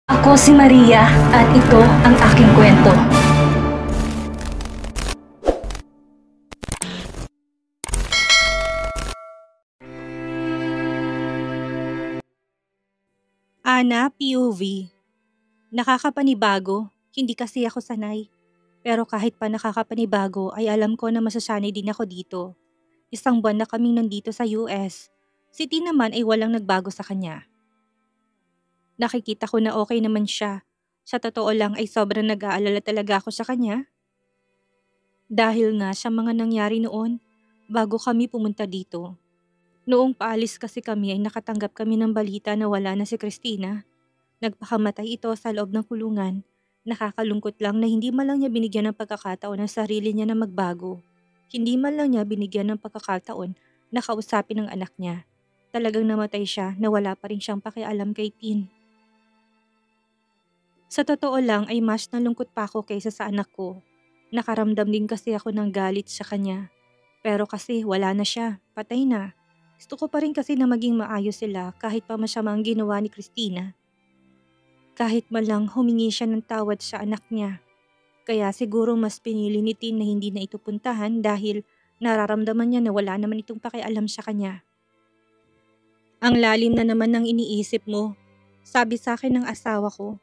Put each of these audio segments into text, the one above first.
Ako si Maria at ito ang aking kwento. Ana, POV. Nakakapanibago, hindi kasi ako sanay. Pero kahit pa nakakapanibago ay alam ko na masasanay din ako dito. Isang buwan na kaming nandito sa US. Si T naman ay walang nagbago sa kanya. Nakikita ko na okay naman siya. Sa totoo lang ay sobrang nag-aalala talaga ako sa kanya. Dahil nga sa mga nangyari noon, bago kami pumunta dito. Noong paalis kasi kami ay nakatanggap kami ng balita na wala na si Christina. Nagpakamatay ito sa loob ng kulungan. Nakakalungkot lang na hindi man lang niya binigyan ng pagkakataon ang sarili niya na magbago. Hindi man lang niya binigyan ng pagkakataon na kausapin ang anak niya. Talagang namatay siya na wala pa rin siyang pakialam kay Tin. Sa totoo lang ay mas nalungkot pa ako kaysa sa anak ko. Nakaramdam din kasi ako ng galit sa kanya. Pero kasi wala na siya, patay na. Gusto ko pa rin kasi na maging maayos sila kahit pa masama ang ginawa ni Christina. Kahit man lang humingi siya ng tawad sa anak niya. Kaya siguro mas pinili ni Tin na hindi na ito puntahan dahil nararamdaman niya na wala naman itong pakialam sa kanya. Ang lalim na naman ng iniisip mo, sabi sa akin ng asawa ko.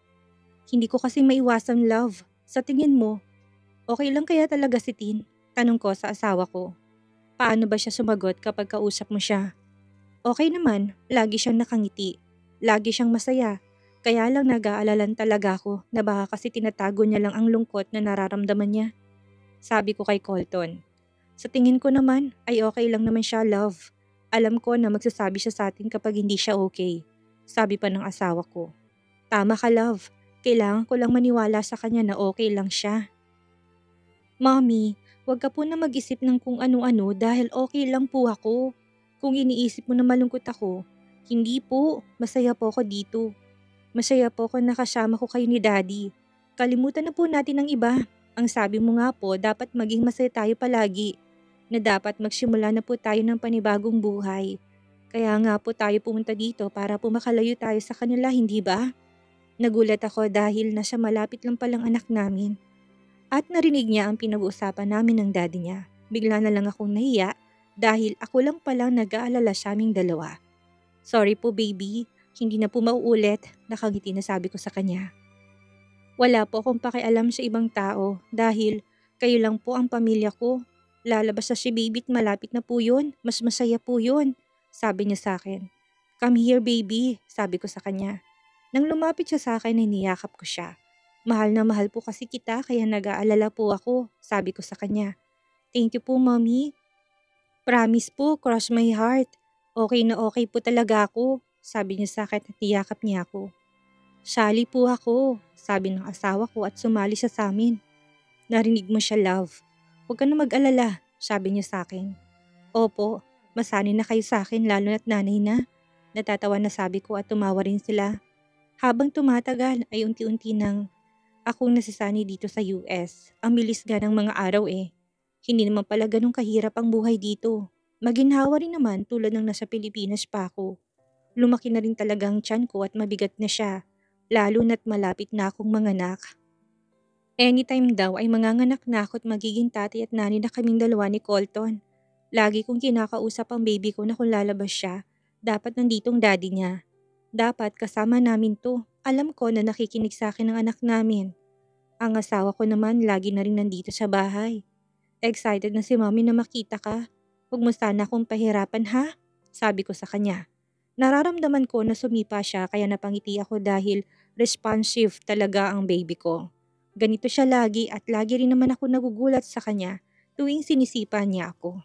Hindi ko kasi maiwasan, love. Sa tingin mo, okay lang kaya talaga si Tin? Tanong ko sa asawa ko. Paano ba siya sumagot kapag kausap mo siya? Okay naman, lagi siyang nakangiti. Lagi siyang masaya. Kaya lang nag-aalalan talaga ako na baka kasi tinatago niya lang ang lungkot na nararamdaman niya. Sabi ko kay Colton. Sa tingin ko naman ay okay lang naman siya, love. Alam ko na magsasabi siya sa atin kapag hindi siya okay. Sabi pa ng asawa ko. Tama ka, love. Kailangan ko lang maniwala sa kanya na okay lang siya. Mommy, wag ka po na mag-isip ng kung ano-ano dahil okay lang po ako. Kung iniisip mo na malungkot ako, hindi po, masaya po ako dito. Masaya po ako nakasama ko kayo ni Daddy. Kalimutan na po natin ang iba. Ang sabi mo nga po, dapat maging masaya tayo palagi. Na dapat magsimula na po tayo ng panibagong buhay. Kaya nga po tayo pumunta dito para po makalayo tayo sa kanila, hindi ba? Nagulat ako dahil nasa malapit lang palang anak namin. At narinig niya ang pinag-uusapan namin ng daddy niya. Bigla na lang akong nahiya dahil ako lang palang nag-aalala sa aming dalawa. Sorry po baby, hindi na po mauulit, nakangiti na sabi ko sa kanya. Wala po akong pakialam sa ibang tao dahil kayo lang po ang pamilya ko. Lalabas na si baby at malapit na po yun, mas masaya po yun, sabi niya sa akin. Come here baby, sabi ko sa kanya. Nang lumapit siya sa akin ay niyakap ko siya. Mahal na mahal po kasi kita kaya nag-aalala po ako, sabi ko sa kanya. Thank you po mommy. Promise po, cross my heart. Okay na okay po talaga ako, sabi niya sa akin at niyakap niya ako. Sali po ako, sabi ng asawa ko at sumali siya sa amin. Narinig mo siya, love. Huwag ka na mag-alala, sabi niya sa akin. Opo, masanay na kayo sa akin lalo na't nanay na. Natatawa na sabi ko at tumawa rin sila. Habang tumatagal ay unti-unti nang akong nasasanay dito sa US. Ang bilis nga ng mga araw eh. Hindi naman pala ganun kahirap ang buhay dito. Maginhawa rin naman tulad ng nasa Pilipinas pa ako. Lumaki na rin talagang tiyan ko at mabigat na siya. Lalo na't malapit na akong manganak. Anytime daw ay manganganak na ako at magiging tatay at nani na kaming dalawa ni Colton. Lagi kong kinakausap ang baby ko na kung lalabas siya, dapat nanditong daddy niya. Dapat kasama namin to. Alam ko na nakikinig sa akin ang anak namin. Ang asawa ko naman lagi na rin nandito sa bahay. Excited na si mommy na makita ka. Huwag mo sana akong pahirapan ha? Sabi ko sa kanya. Nararamdaman ko na sumipa siya kaya napangiti ako dahil responsive talaga ang baby ko. Ganito siya lagi at lagi rin naman ako nagugulat sa kanya tuwing sinisipa niya ako.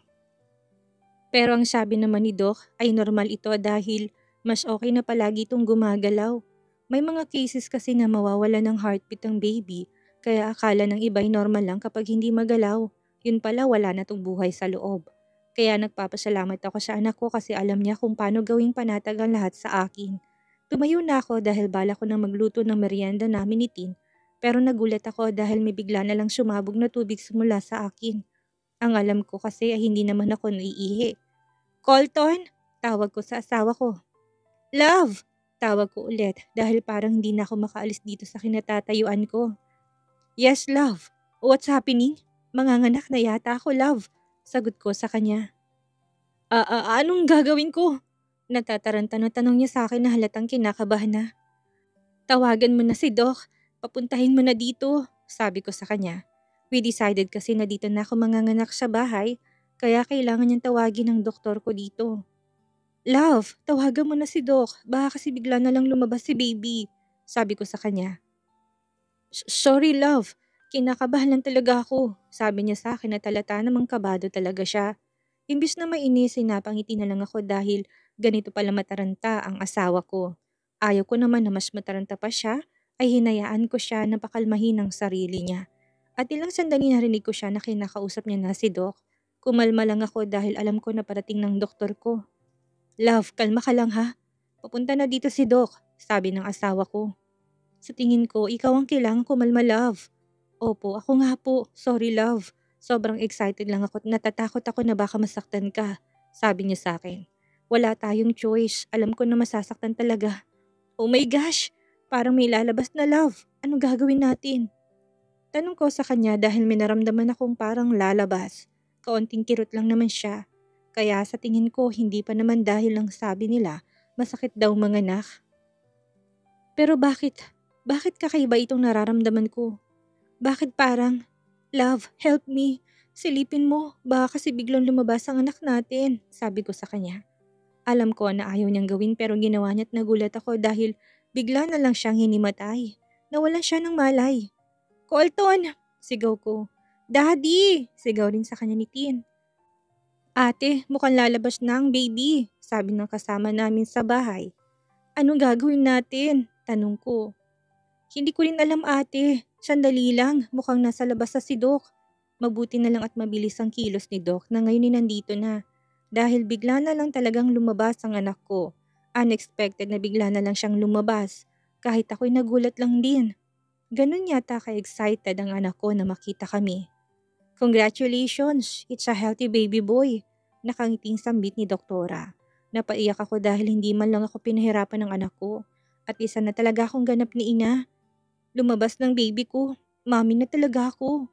Pero ang sabi naman ni Doc ay normal ito dahil mas okay na palagi itong gumagalaw. May mga cases kasi na mawawala ng heartbeat ang baby kaya akala ng iba ay normal lang kapag hindi magalaw. Yun pala wala na tong buhay sa loob. Kaya nagpapasalamat ako sa anak ko kasi alam niya kung paano gawing panatag ang lahat sa akin. Tumayo na ako dahil bala ko na magluto ng merienda namin ni Tin pero nagulat ako dahil may bigla na lang sumabog na tubig simula sa akin. Ang alam ko kasi ay hindi naman ako naiihi. Colton, tawag ko sa asawa ko. Love, Tawag ko ulit dahil parang hindi na ako makaalis dito sa kinatatayuan ko. Yes, love. What's happening? Manganganak na yata ako, love. Sagot ko sa kanya. Anong gagawin ko? Natataranta na tanong niya sa akin na halatang kinakabahan na. Tawagan mo na si Doc. Papuntahin mo na dito, sabi ko sa kanya. We decided kasi na dito na ako manganganak sa bahay, kaya kailangan niyang tawagin ng doktor ko dito. Love, tawagan mo na si Doc. Baka kasi bigla na lang lumabas si baby, sabi ko sa kanya. Sorry love, kinakabahan lang talaga ako, sabi niya sa akin at halata namang kabado talaga siya. Imbis na mainis, napangiti na lang ako dahil ganito pala mataranta ang asawa ko. Ayaw ko naman na mas mataranta pa siya, ay hinayaan ko siya na pakalmahin ang sarili niya. At ilang sandali narinig ko siya na kinakausap niya na si Doc. Kumalma lang ako dahil alam ko na parating ng doktor ko. Love, kalma ka lang ha. Papunta na dito si Doc, sabi ng asawa ko. Sa tingin ko, ikaw ang kailangan kumalma, love. Opo, ako nga po. Sorry, love. Sobrang excited lang ako at natatakot ako na baka masaktan ka, sabi niya sa akin. Wala tayong choice. Alam ko na masasaktan talaga. Oh my gosh! Parang may lalabas na, love. Anong gagawin natin? Tanong ko sa kanya dahil may naramdaman akong parang lalabas. Kaunting kirot lang naman siya. Kaya sa tingin ko, hindi pa naman dahil lang sabi nila, masakit daw manganak. Pero bakit? Bakit kakaiba itong nararamdaman ko? Bakit parang, love, help me. Silipin mo, baka kasi biglang lumabas ang anak natin, sabi ko sa kanya. Alam ko na ayaw niyang gawin pero ginawa niya at nagulat ako dahil bigla na lang siyang hinimatay. Nawalan siya ng malay. Colton! Sigaw ko. Daddy! Sigaw rin sa kanya ni Tin. Ate, mukhang lalabas na ang baby, sabi ng kasama namin sa bahay. Anong gagawin natin? Tanong ko. Hindi ko rin alam ate. Sandali lang, mukhang nasa labas sa si Doc. Mabuti na lang at mabilis ang kilos ni Doc na ngayon nandito na. Dahil bigla na lang talagang lumabas ang anak ko. Unexpected na bigla na lang siyang lumabas. Kahit ako'y nagulat lang din. Ganun yata ka-excited ang anak ko na makita kami. Congratulations, it's a healthy baby boy. Nakangiting sambit ni Doktora. Napaiyak ako dahil hindi man lang ako pinahirapan ng anak ko. At isa na talaga akong ganap ni ina. Lumabas ng baby ko. Mami na talaga ako.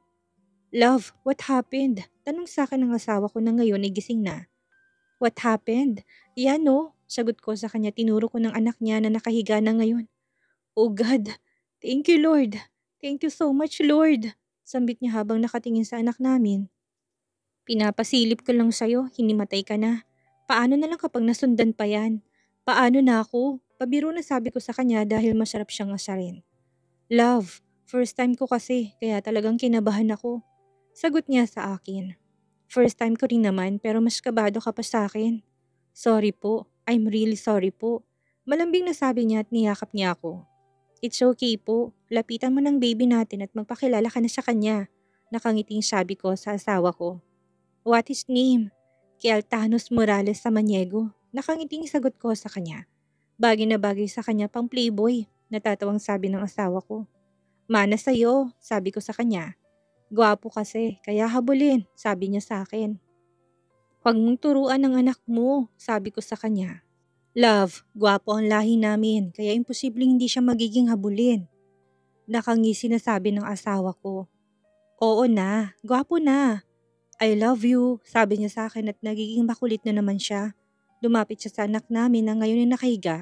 Love, what happened? Tanong sa akin ng asawa ko na ngayon ay gising na. What happened? Yan no, sagot ko sa kanya, tinuro ko ng anak niya na nakahiga na ngayon. Oh God, thank you Lord. Thank you so much Lord. Sambit niya habang nakatingin sa anak namin. Pinapasilip ko lang sa'yo, hinimatay ka na. Paano na lang kapag nasundan pa yan? Paano na ako? Pabiro na sabi ko sa kanya dahil masarap siyang asarin. Love, first time ko kasi, kaya talagang kinabahan ako. Sagot niya sa akin. First time ko rin naman pero mas kabado ka pa sa akin. Sorry po, I'm really sorry po. Malambing na sabi niya at niyakap niya ako. It's okay po, lapitan mo ng baby natin at magpakilala ka na sa kanya. Nakangiting sabi ko sa asawa ko. What is name? Kialtanos Morales Samaniego. Nakangiting sagot ko sa kanya. Bagay na bagay sa kanya pang playboy. Natatawang sabi ng asawa ko. Mana sa'yo, sabi ko sa kanya. Gwapo kasi, kaya habulin, sabi niya sa akin. Huwag mong turuan ng anak mo, sabi ko sa kanya. Love, gwapo ang lahi namin, kaya imposibleng hindi siya magiging habulin. Nakangisi na sabi ng asawa ko. Oo na, gwapo na. I love you, sabi niya sa akin at nagiging makulit na naman siya. Lumapit siya sa anak namin na ngayon ay nakahiga.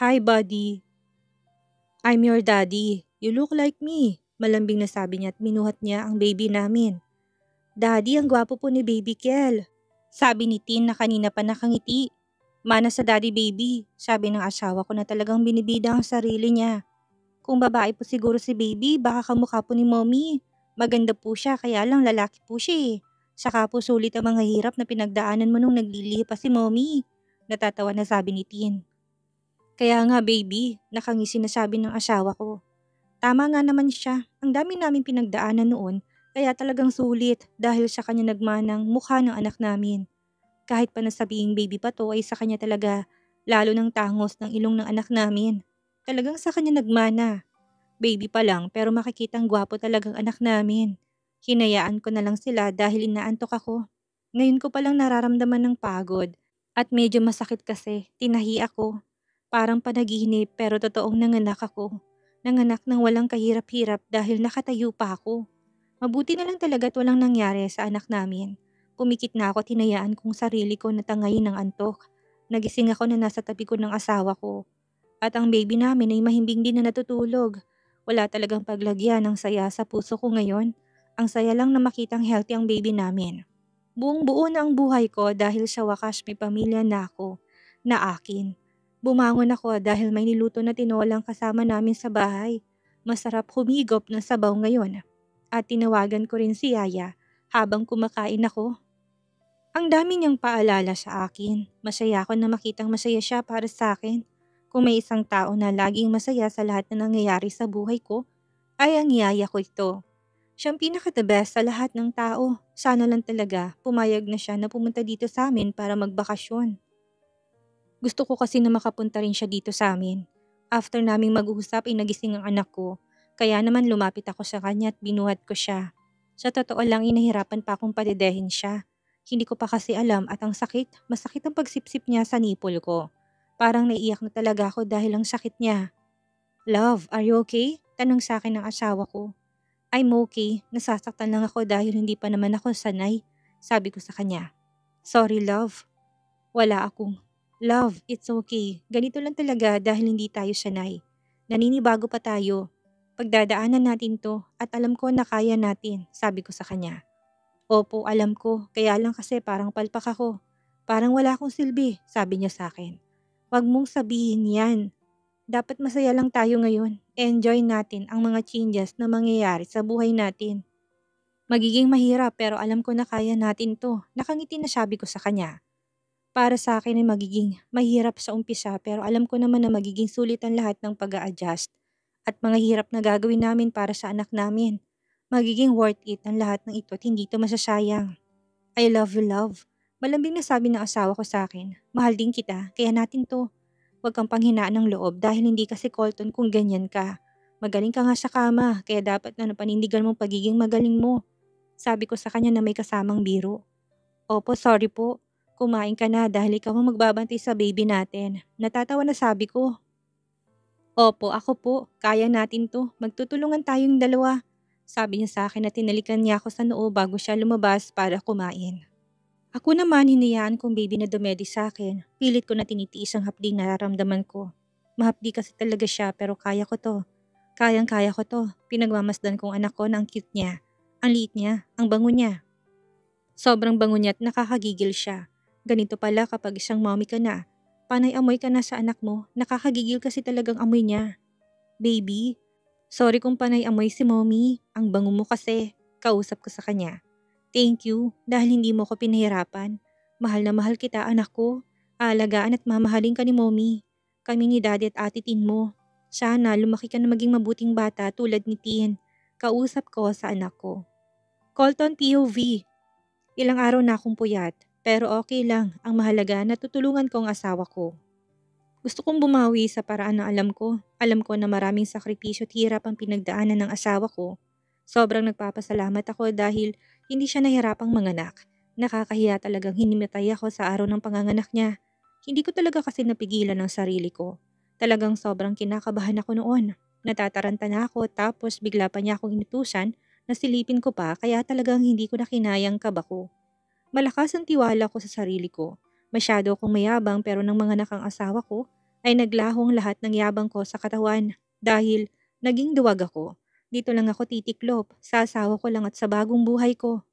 Hi buddy. I'm your daddy. You look like me. Malambing na sabi niya at minuhat niya ang baby namin. Daddy, ang gwapo po ni Baby Kel. Sabi ni Tin na kanina pa nakangiti. Mana sa daddy baby, sabi ng asawa ko na talagang binibida ang sarili niya. Kung babae po siguro si baby, baka kamukha po ni mommy. Maganda po siya, kaya lang lalaki po siya eh. Saka po sulit ang mga hirap na pinagdaanan mo nung naglilihi pa si mommy. Natatawa na sabi ni Tin. Kaya nga baby, nakangisi na sabi ng asawa ko. Tama nga naman siya, ang dami namin pinagdaanan noon, kaya talagang sulit dahil sa kanya nagmanang mukha ng anak namin. Kahit pa nasabing baby pa to ay sa kanya talaga, lalo ng tangos ng ilong ng anak namin. Talagang sa kanya nagmana. Baby pa lang pero makikitang gwapo talagang anak namin. Hinayaan ko na lang sila dahil inaantok ako. Ngayon ko palang nararamdaman ng pagod at medyo masakit kasi, tinahi ako. Parang panaginip pero totoong nanganak ako. Nanganak ng walang kahirap-hirap dahil nakatayo pa ako. Mabuti na lang talaga at walang nangyari sa anak namin. Pumikit na ako at hinayaan kong sarili ko na tangayin ng antok. Nagising ako na nasa tabi ko ng asawa ko. At ang baby namin ay mahimbing din na natutulog. Wala talagang paglagyan ng saya sa puso ko ngayon. Ang saya lang na makitang healthy ang baby namin. Buong buo na ang buhay ko dahil sa wakas may pamilya na ako, na akin. Bumangon ako dahil may niluto na tinolang kasama namin sa bahay. Masarap humigop ng sabaw ngayon. At tinawagan ko rin si Yaya habang kumakain ako. Ang dami niyang paalala sa akin. Masaya ako na makitang masaya siya para sa akin. Kung may isang tao na laging masaya sa lahat na nangyayari sa buhay ko, ay ang yaya ko ito. Siyang pinaka-the best sa lahat ng tao. Sana lang talaga pumayag na siya na pumunta dito sa amin para magbakasyon. Gusto ko kasi na makapunta rin siya dito sa amin. After naming mag-uusap ay nagising ang anak ko. Kaya naman lumapit ako sa kanya at binuhat ko siya. Sa totoo lang inahirapan pa akong padedehin siya. Hindi ko pa kasi alam at ang sakit, masakit ang pagsipsip niya sa nipple ko. Parang naiiyak na talaga ako dahil ang sakit niya. Love, are you okay? Tanong sa akin ng asawa ko. I'm okay, nasasaktan lang ako dahil hindi pa naman ako sanay. Sabi ko sa kanya. Sorry love. Wala akong. Love, it's okay. Ganito lang talaga dahil hindi tayo sanay. Naninibago pa tayo. Pagdadaanan natin to at alam ko na kaya natin, sabi ko sa kanya. Opo, alam ko. Kaya lang kasi parang palpak ako. Parang wala akong silbi, sabi niya sa akin. Huwag mong sabihin yan. Dapat masaya lang tayo ngayon. Enjoy natin ang mga changes na mangyayari sa buhay natin. Magiging mahirap pero alam ko na kaya natin to. Nakangiti na sabi ko sa kanya. Para sa akin ay magiging mahirap sa umpisa pero alam ko naman na magiging sulit ang lahat ng pag-a-adjust at mga hirap na gagawin namin para sa anak namin. Magiging worth it ang lahat ng ito at hindi ito masasayang. I love you, love. Malambing na sabi ng asawa ko sa akin. Mahal din kita, kaya natin to. Huwag kang panghinaan ng loob dahil hindi kasi Colton kung ganyan ka. Magaling ka nga sa kama, kaya dapat na napanindigan mong pagiging magaling mo. Sabi ko sa kanya na may kasamang biro. Opo, sorry po. Kumain ka na dahil ikaw ang magbabantay sa baby natin. Natatawa na sabi ko. Opo, ako po. Kaya natin to. Magtutulungan tayong dalawa. Sabi niya sa akin na tinalikan niya ako sa noo bago siya lumabas para kumain. Ako naman hinayaan kong baby na dumedi sa akin. Pilit ko na tinitiis ang hapding nararamdaman ko. Mahapdi kasi talaga siya pero kaya ko to. Kayang-kaya ko to. Pinagmamasdan kong anak ko na ang cute niya. Ang liit niya, ang bango niya. Sobrang bango niya at nakakagigil siya. Ganito pala kapag isang mommy ka na. Panay amoy ka na sa anak mo, nakakagigil kasi talagang amoy niya. Baby, sorry kung panay amoy si mommy. Ang bango mo kasi. Kausap ko sa kanya. Thank you dahil hindi mo ko pinahirapan. Mahal na mahal kita anak ko. Aalagaan at mamahalin ka ni mommy. Kami ni daddy at ate Tin mo. Sana lumaki ka na maging mabuting bata tulad ni Tin. Kausap ko sa anak ko. Colton POV. Ilang araw na akong puyat. Pero okay lang. Ang mahalaga natutulungan ko ang asawa ko. Gusto kong bumawi sa paraan na alam ko. Alam ko na maraming sakripisyo at hirap ang pinagdaanan ng asawa ko. Sobrang nagpapasalamat ako dahil hindi siya nahirapang manganak. Nakakahiya talagang hinimatay ako sa araw ng panganganak niya. Hindi ko talaga kasi napigilan ang sarili ko. Talagang sobrang kinakabahan ako noon. Natataranta na ako tapos bigla pa niya akong inutusan na silipin ko pa kaya talagang hindi ko na kinayang kaba ko. Malakas ang tiwala ko sa sarili ko. Masyado akong mayabang pero nang manganak ang asawa ko ay naglahong lahat ng yabang ko sa katawan dahil naging duwag ako. Dito lang ako titiklop, sa asawa ko lang at sa bagong buhay ko.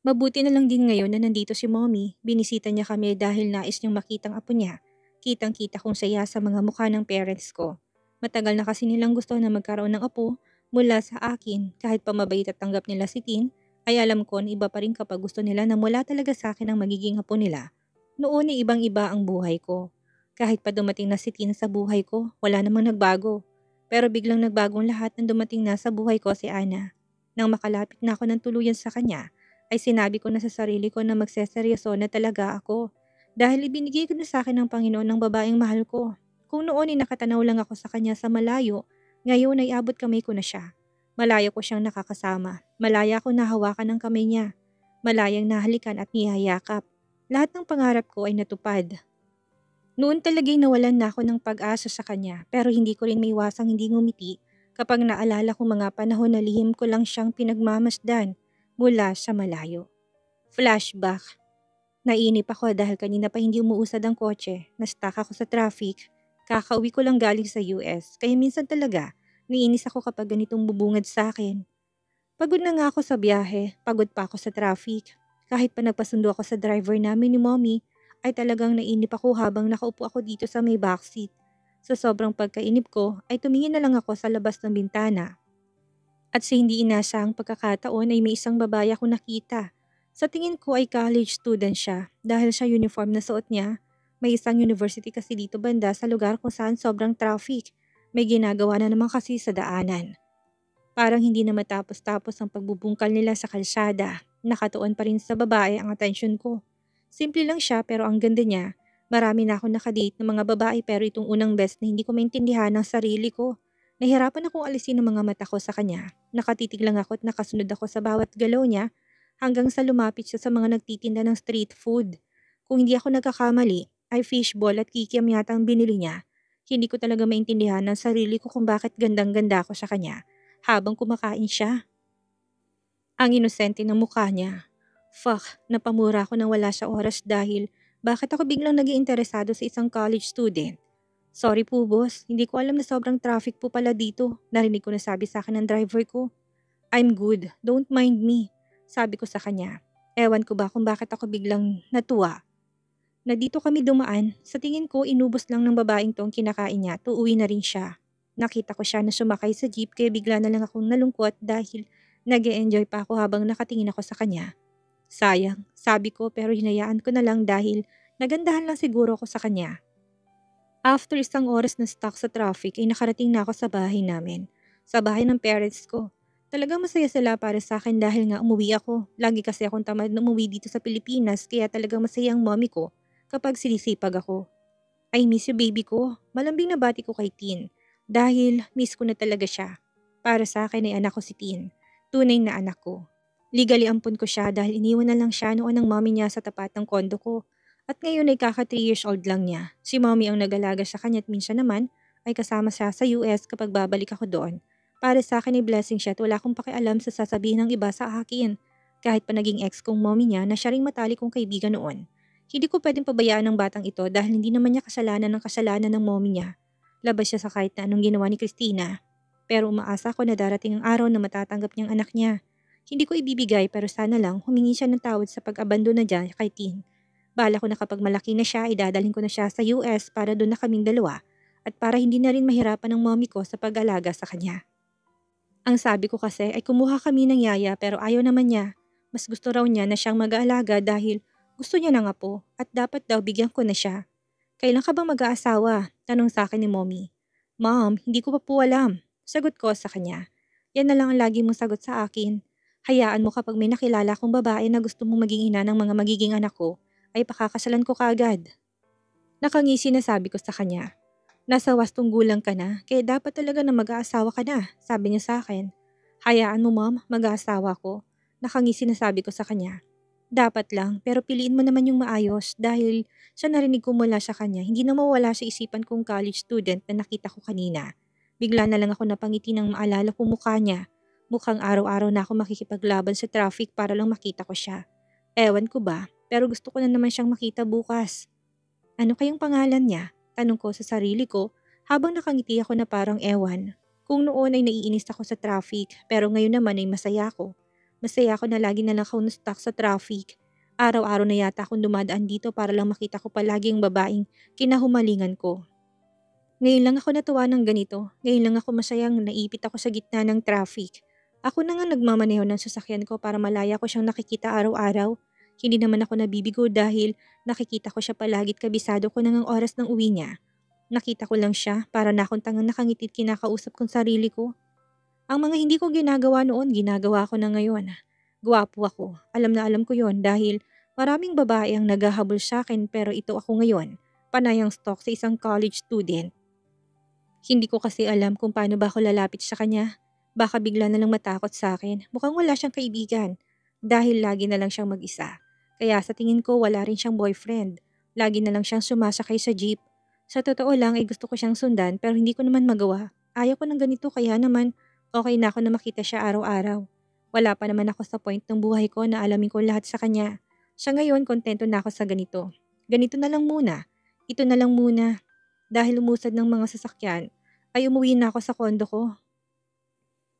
Mabuti na lang din ngayon na nandito si mommy. Binisita niya kami dahil nais niyang makitang apo niya. Kitang-kita kong saya sa mga mukha ng parents ko. Matagal na kasi nilang gusto na magkaroon ng apo mula sa akin. Kahit pa mabait at tanggap nila si Tin, ay alam ko na iba pa rin kapag gusto nila na mula talaga sa akin ang magiging apo nila. Noon ay ibang-iba ang buhay ko. Kahit pa dumating na si Tin sa buhay ko, wala namang nagbago. Pero biglang nagbagong lahat nang dumating na sa buhay ko si Ana. Nang makalapit na ako ng tuluyan sa kanya, ay sinabi ko na sa sarili ko na magseseryoso na talaga ako. Dahil ibinigay ko na sa akin ng Panginoon ng babaeng mahal ko. Kung noon ay nakatanaw lang ako sa kanya sa malayo, ngayon ay abot kamay ko na siya. Malayo ko siyang nakakasama. Malaya ko nahawakan ng kamay niya. Malayang nahalikan at niyayakap. Lahat ng pangarap ko ay natupad. Noon talaga'y nawalan na ako ng pag-asa sa kanya pero hindi ko rin maiwasang hindi ngumiti kapag naalala ko mga panahon na lihim ko lang siyang pinagmamasdan mula sa malayo. Flashback. Nainip ako dahil kanina pa hindi umuusad ang kotse, na-stuck ako sa traffic. Kakauwi ko lang galing sa US, kaya minsan talaga, naiinis ako kapag ganitong bubungad sa akin. Pagod na nga ako sa biyahe, pagod pa ako sa traffic. Kahit pa nagpasundo ako sa driver namin ni mommy, ay talagang nainip ako habang nakaupo ako dito sa may backseat. Sa sobrang pagkainip ko, ay tumingin na lang ako sa labas ng bintana. At sa hindi inasahang pagkakataon ay may isang babae ako nakita. Sa tingin ko ay college student siya dahil sa uniform na suot niya. May isang university kasi dito banda sa lugar kung saan sobrang traffic. May ginagawa na naman kasi sa daanan. Parang hindi na matapos-tapos ang pagbubungkal nila sa kalsada. Nakatuon pa rin sa babae ang atensyon ko. Simple lang siya pero ang ganda niya. Marami na ako nakadate ng mga babae pero itong unang best na hindi ko maintindihan ang sarili ko. Nahirapan akong alisin ang mga mata ko sa kanya. Nakatitig lang ako at nakasunod ako sa bawat galaw niya hanggang sa lumapit siya sa mga nagtitinda ng street food. Kung hindi ako nagkakamali, ay fishball at kikiam yata ang binili niya. Hindi ko talaga maintindihan ang sarili ko kung bakit gandang-ganda ako sa kanya habang kumakain siya. Ang inosente ng mukha niya. Fuck, napamura ako nang wala sa oras dahil bakit ako biglang naging interesado sa isang college student? Sorry po boss, hindi ko alam na sobrang traffic po pala dito. Narinig ko na sabi sa akin ng driver ko. I'm good, don't mind me. Sabi ko sa kanya. Ewan ko ba kung bakit ako biglang natuwa. Na dito kami dumaan, sa tingin ko inubos lang ng babaeng to ang kinakain niya, tuuwi na rin siya. Nakita ko siya na sumakay sa jeep kaya bigla na lang akong nalungkot dahil nag-e-enjoy pa ako habang nakatingin ako sa kanya. Sayang, sabi ko pero hinayaan ko na lang dahil nagandahan lang siguro ako sa kanya. After isang oras na stuck sa traffic ay nakarating na ako sa bahay namin. Sa bahay ng parents ko. Talagang masaya sila para sa akin dahil nga umuwi ako. Lagi kasi akong tamad na umuwi dito sa Pilipinas kaya talagang masaya ang mommy ko kapag sinisipag ako. I miss you baby ko. Malambing na bati ko kay Tin. Dahil miss ko na talaga siya. Para sa akin ay anak ko si Tin. Tunay na anak ko. Legally ampun ko siya dahil iniwan na lang siya noon ng mommy niya sa tapat ng kondo ko. At ngayon ay kaka 3 years old lang niya. Si mommy ang nag-alaga sa kanya at minsan naman ay kasama siya sa US kapag babalik ako doon. Para sa akin ay blessing siya at wala akong pakialam sa sasabihin ng iba sa akin. Kahit pa naging ex kong mommy niya na siya ring matalik kong kaibigan noon. Hindi ko pwedeng pabayaan ng batang ito dahil hindi naman niya kasalanan ng mommy niya. Labas siya sa kahit na anong ginawa ni Christina. Pero umaasa ko na darating ang araw na matatanggap niyang anak niya. Hindi ko ibibigay pero sana lang humingi siya ng tawad sa pag-abandon na dyan kay Tin. Bala ko na kapag malaki na siya, idadalhin ko na siya sa US para doon na kaming dalawa at para hindi na rin mahirapan ng mommy ko sa pag-alaga sa kanya. Ang sabi ko kasi ay kumuha kami ng yaya pero ayaw naman niya. Mas gusto raw niya na siyang mag-aalaga dahil gusto niya ng apo at dapat daw bigyan ko na siya. Kailan ka bang mag-aasawa? Tanong sa akin ni mommy. Mom, hindi ko pa po alam. Sagot ko sa kanya. Yan na lang ang lagi mong sagot sa akin. Hayaan mo kapag may nakilala kong babae na gusto mong maging ina ng mga magiging anak ko, ay pakakasalan ko kaagad. Nakangisi na sabi ko sa kanya. Nasa wastong gulang ka na, kaya dapat talaga na mag-aasawa ka na, sabi niya sa akin. Hayaan mo mom, mag-aasawa ko. Nakangisi na sabi ko sa kanya. Dapat lang, pero piliin mo naman yung maayos dahil sa narinig ko mula sa kanya, hindi na mawala sa isipan kong college student na nakita ko kanina. Bigla na lang ako napangiti nang maalala ko mukha niya. Mukhang araw-araw na ako makikipaglaban sa traffic para lang makita ko siya. Ewan ko ba, pero gusto ko na naman siyang makita bukas. Ano kayang pangalan niya? Tanong ko sa sarili ko habang nakangiti ako na parang ewan. Kung noon ay naiinis ako sa traffic pero ngayon naman ay masaya ako. Masaya ako na lagi na lang ako na-stuck sa traffic. Araw-araw na yata akong dumadaan dito para lang makita ko palagi ang babaeng kinahumalingan ko. Ngayon lang ako natuwa ng ganito. Ngayon lang ako masayang naipit ako sa gitna ng traffic. Ako na nga nagmamaneho ng sasakyan ko para malaya ko siyang nakikita araw-araw. Hindi naman ako nabibigo dahil nakikita ko siya palagi at kabisado ko nang ang oras ng uwi niya. Nakita ko lang siya para na akong tangang nakangiti at kinakausap kong sarili ko. Ang mga hindi ko ginagawa noon, ginagawa ko na ngayon. Gwapo ako. Alam na alam ko yon dahil maraming babae ang naghahabol sa akin pero ito ako ngayon. Panayang stalk sa isang college student. Hindi ko kasi alam kung paano ba ako lalapit sa kanya. Baka bigla na lang matakot sa akin. Mukhang wala siyang kaibigan. Dahil lagi na lang siyang mag-isa. Kaya sa tingin ko wala rin siyang boyfriend. Lagi na lang siyang sumasakay sa jeep. Sa totoo lang ay gusto ko siyang sundan pero hindi ko naman magawa. Ayaw ko ng ganito kaya naman okay na ako na makita siya araw-araw. Wala pa naman ako sa point ng buhay ko na alamin ko lahat sa kanya. Sa ngayon, kontento na ako sa ganito. Ganito na lang muna. Ito na lang muna. Dahil umusad ng mga sasakyan, ay umuwi na ako sa kondo ko.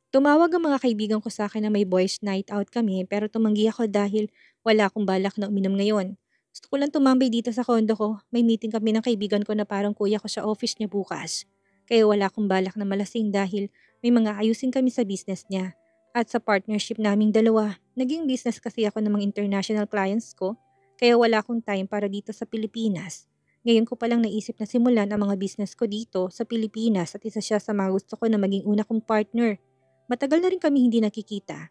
Tumawag ang mga kaibigan ko sa akin na may boys night out kami pero tumanggi ako dahil wala akong balak na uminom ngayon. Gusto ko lang tumambay dito sa kondo ko. May meeting kami ng kaibigan ko na parang kuya ko sa office niya bukas. Kaya wala akong balak na malasing dahil may mga ayusin kami sa business niya. At sa partnership naming dalawa, naging business kasi ako ng mga international clients ko kaya wala akong time para dito sa Pilipinas. Ngayon ko palang naisip na simulan ang mga business ko dito sa Pilipinas at isa siya sa mga gusto ko na maging una kong partner. Matagal na rin kami hindi nakikita.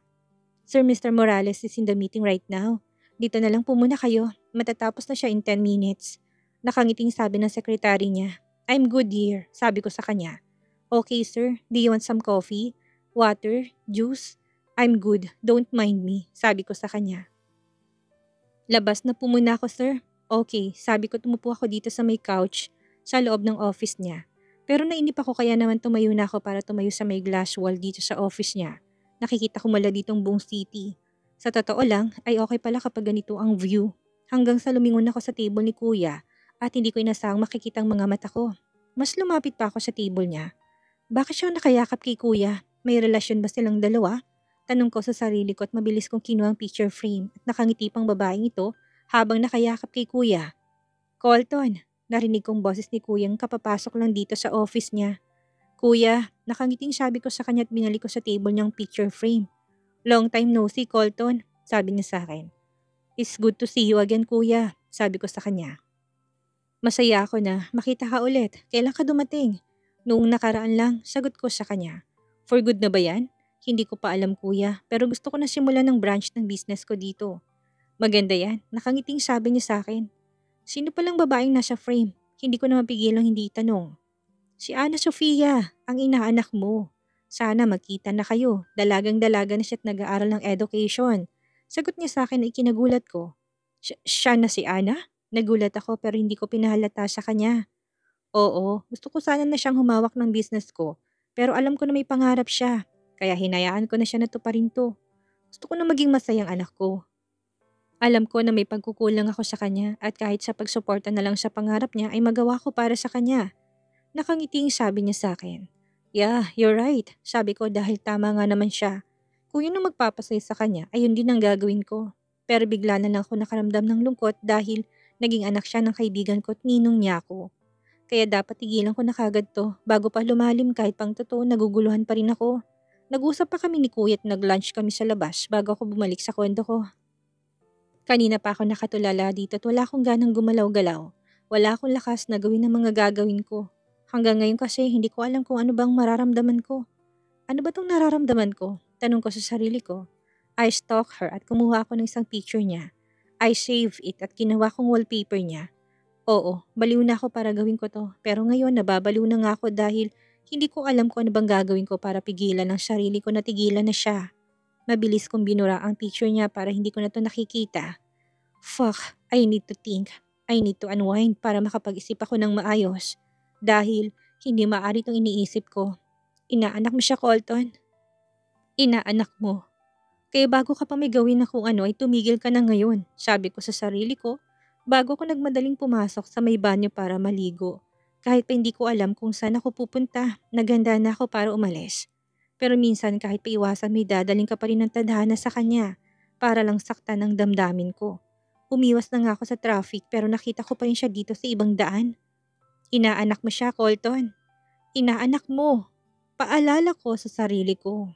Sir Mr. Morales is in the meeting right now. Dito na lang po muna kayo. Matatapos na siya in 10 minutes. Nakangiting sabi ng sekretary niya. I'm good here, sabi ko sa kanya. Okay sir, do you want some coffee? Water? Juice? I'm good, don't mind me, sabi ko sa kanya. Labas na po muna ako sir. Okay, sabi ko tumupo ako dito sa may couch sa loob ng office niya. Pero nainip ako kaya naman tumayo na ako para tumayo sa may glass wall dito sa office niya. Nakikita ko mula ditong buong city. Sa totoo lang, ay okay pala kapag ganito ang view. Hanggang sa lumingon ako sa table ni kuya at hindi ko inasahang makikita ang mga mata ko. Mas lumapit pa ako sa table niya. Bakit siya nakayakap kay kuya? May relasyon ba silang dalawa? Tanong ko sa sarili ko at mabilis kong kinuha ang picture frame at nakangiti pang babaeng ito habang nakayakap kay kuya. Colton, narinig kong boses ni kuyang kapapasok lang dito sa office niya. Kuya, nakangiting sabi ko sa kanya at binalik ko sa table niyang picture frame. Long time no see, Colton, sabi niya sa akin. It's good to see you again, kuya, sabi ko sa kanya. Masaya ako na makita ka ulit. Kailan ka dumating? Noong nakaraan lang, sagot ko sa kanya. For good na ba yan? Hindi ko pa alam kuya, pero gusto ko na simulan ng branch ng business ko dito. Maganda yan, nakangiting sabi niya sa akin. Sino palang babaeng nasa frame? Hindi ko na mapigilang hindi itanong. Si Ana Sofia, ang inaanak mo. Sana magkita na kayo. Dalagang-dalaga na siya at nag-aaral ng education. Sagot niya sa akin ay kinagulat ko. Siya na si Ana? Nagulat ako pero hindi ko pinahalata sa kanya. Oo, gusto ko sana na siyang humawak ng business ko. Pero alam ko na may pangarap siya. Kaya hinayaan ko na siya na tuparin to. Gusto ko na maging masayang anak ko. Alam ko na may pagkukulang ako sa kanya at kahit sa pagsuporta na lang sa pangarap niya ay magawa ko para sa kanya. Nakangiting sabi niya sa akin. Yeah, you're right. Sabi ko dahil tama nga naman siya. Kung yun ang magpapasaya sa kanya, ayun din ang gagawin ko. Pero bigla na lang ako nakaramdam ng lungkot dahil naging anak siya ng kaibigan ko at ninong niya ako. Kaya dapat tigilan ko na kagad to bago pa lumalim kahit pang totoo naguguluhan pa rin ako. Nag-usap pa kami ni kuya at nag-lunch kami sa labas bago ako bumalik sa kondo ko. Kanina pa ako nakatulala dito at wala akong ganang gumalaw-galaw. Wala akong lakas na gawin ang mga gagawin ko. Hanggang ngayon kasi hindi ko alam kung ano bang mararamdaman ko. Ano ba tong nararamdaman ko? Tanong ko sa sarili ko. I stalk her at kumuha ako ng isang picture niya. I save it at ginawa kong wallpaper niya. Oo, baliw na ako para gawin ko to. Pero ngayon nababaliw na nga ako dahil hindi ko alam kung ano bang gagawin ko para pigilan ang sarili ko na tigilan na siya. Mabilis kong binura ang picture niya para hindi ko na to nakikita. Fuck, I need to think. I need to unwind para makapag-isip ako ng maayos. Dahil hindi maaari itong iniisip ko. Inaanak mo siya, Colton? Inaanak mo. Kaya bago ka pa may gawin na kung ano ay tumigil ka na ngayon, sabi ko sa sarili ko, bago ako nagmadaling pumasok sa may banyo para maligo. Kahit pa hindi ko alam kung saan ako pupunta, naghanda na ako para umalis. Pero minsan kahit paiwasan may dadaling ka pa rin ng tadhana sa kanya para lang saktan ang damdamin ko. Umiwas na nga ako sa traffic pero nakita ko pa rin siya dito sa ibang daan. Inaanak mo siya, Colton. Inaanak mo. Paalala ko sa sarili ko.